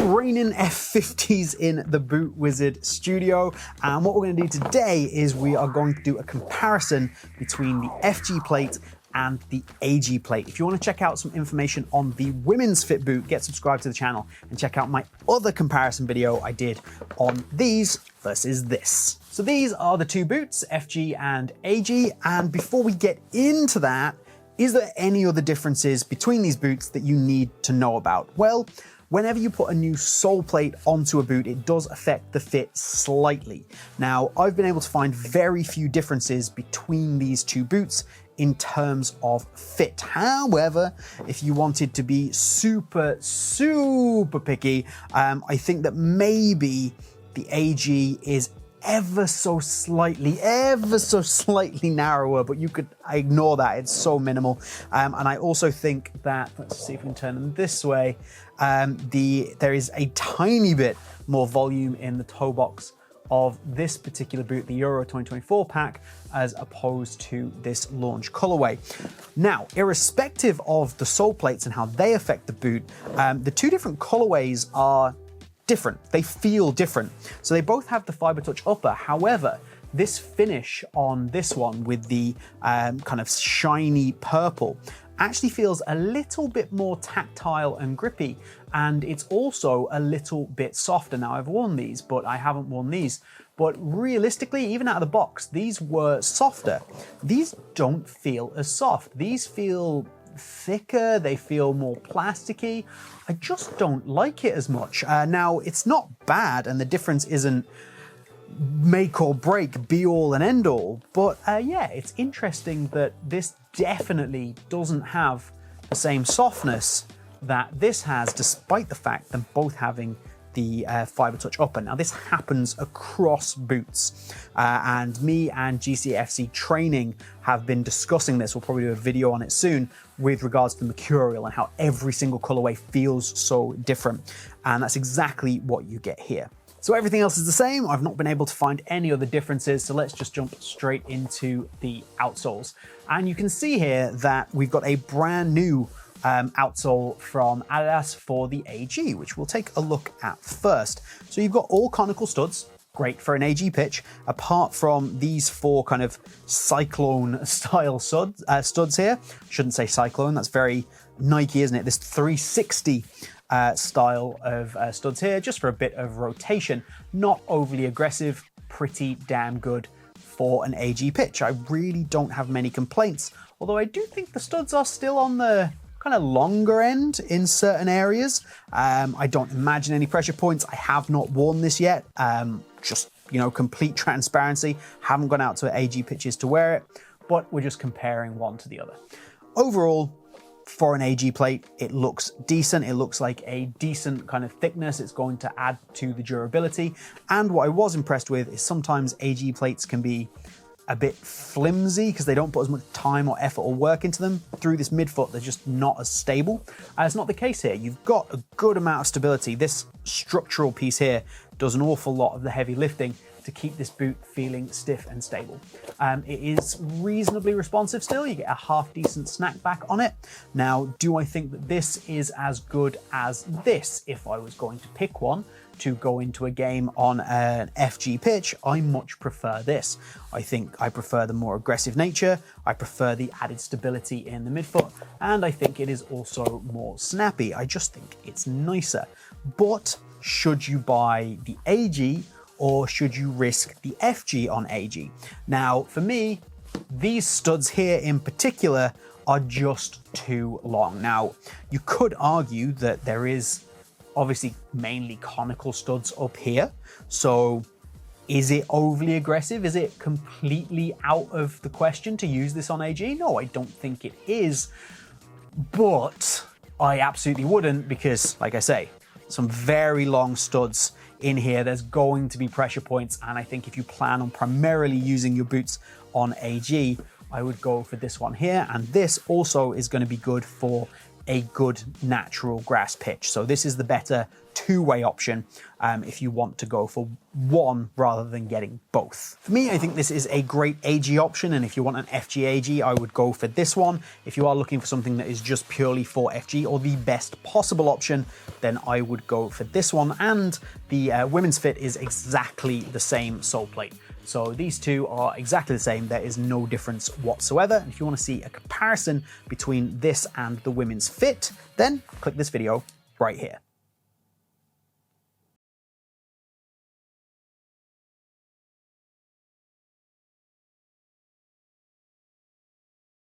raining F50s in the Boot Wizard studio, and what we're going to do today is we are going to do a comparison between the FG plate and the AG plate. If you want to check out some information on the women's fit boot, get subscribed to the channel and check out my other comparison video I did on these versus this. So these are the two boots, FG and AG, and before we get into that, is there any other differences between these boots that you need to know about? Well, whenever you put a new sole plate onto a boot, it does affect the fit slightly. Now, I've been able to find very few differences between these two boots in terms of fit. However, if you wanted to be super picky, I think that maybe the AG is ever so slightly narrower, but you could ignore that, it's so minimal. And I also think that, let's see if we can turn them this way, there is a tiny bit more volume in the toe box of this particular boot, the Euro 2024 pack, as opposed to this launch colorway. Now, irrespective of the sole plates and how they affect the boot, the two different colorways are different. They feel different. So they both have the Fiber Touch upper. However, this finish on this one with the kind of shiny purple actually feels a little bit more tactile and grippy, and it's also a little bit softer. Now, I've worn these, but I haven't worn these. But realistically, even out of the box, these were softer. These don't feel as soft. These feel thicker, they feel more plasticky. I just don't like it as much. Now, it's not bad, and the difference isn't make or break, be all and end all, but yeah, it's interesting that this definitely doesn't have the same softness that this has, despite the fact them both having the Fiber Touch upper. Now, this happens across boots, and me and GCFC Training have been discussing this. We'll probably do a video on it soon with regards to the mercurial and how every single colorway feels so different, and that's exactly what you get here. So everything else is the same. I've not been able to find any other differences, so let's just jump straight into the outsoles. And you can see here that we've got a brand new outsole from Adidas for the AG, which we'll take a look at first. So you've got all conical studs, great for an AG pitch, apart from these four kind of cyclone style studs here. Shouldn't say cyclone, that's very Nike, isn't it? This 360 style of studs here, just for a bit of rotation. Not overly aggressive, pretty damn good for an AG pitch. I really don't have many complaints, although I do think the studs are still on the kind of longer end in certain areas. I don't imagine any pressure points. I have not worn this yet. Just, you know, complete transparency. Haven't gone out to AG pitches to wear it, but we're just comparing one to the other. Overall, for an AG plate, it looks decent. It looks like a decent kind of thickness. It's going to add to the durability. And what I was impressed with is sometimes AG plates can be a bit flimsy because they don't put as much time or effort or work into them. Through this midfoot, they're just not as stable. It's not the case here. You've got a good amount of stability. This structural piece here does an awful lot of the heavy lifting to keep this boot feeling stiff and stable. It is reasonably responsive still. You get a half decent snack back on it. Now, do I think that this is as good as this? If I was going to pick one to go into a game on an FG pitch, I much prefer this. I think I prefer the more aggressive nature, I prefer the added stability in the midfoot, and I think it is also more snappy. I just think it's nicer. But should you buy the AG, or should you risk the FG on AG? Now, for me, these studs here in particular are just too long. Now, you could argue that there is obviously mainly conical studs up here. So is it overly aggressive? Is it completely out of the question to use this on AG? No, I don't think it is, but I absolutely wouldn't, because like I say, some very long studs in here. There's going to be pressure points, and I think if you plan on primarily using your boots on AG, I would go for this one here, and this also is going to be good for a good natural grass pitch. So this is the better two-way option if you want to go for one rather than getting both. For me, I think this is a great AG option, and if you want an FG AG, I would go for this one. If you are looking for something that is just purely for FG or the best possible option, then I would go for this one. And the women's fit is exactly the same sole plate. So these two are exactly the same. There is no difference whatsoever. And if you want to see a comparison between this and the women's fit, then click this video right here.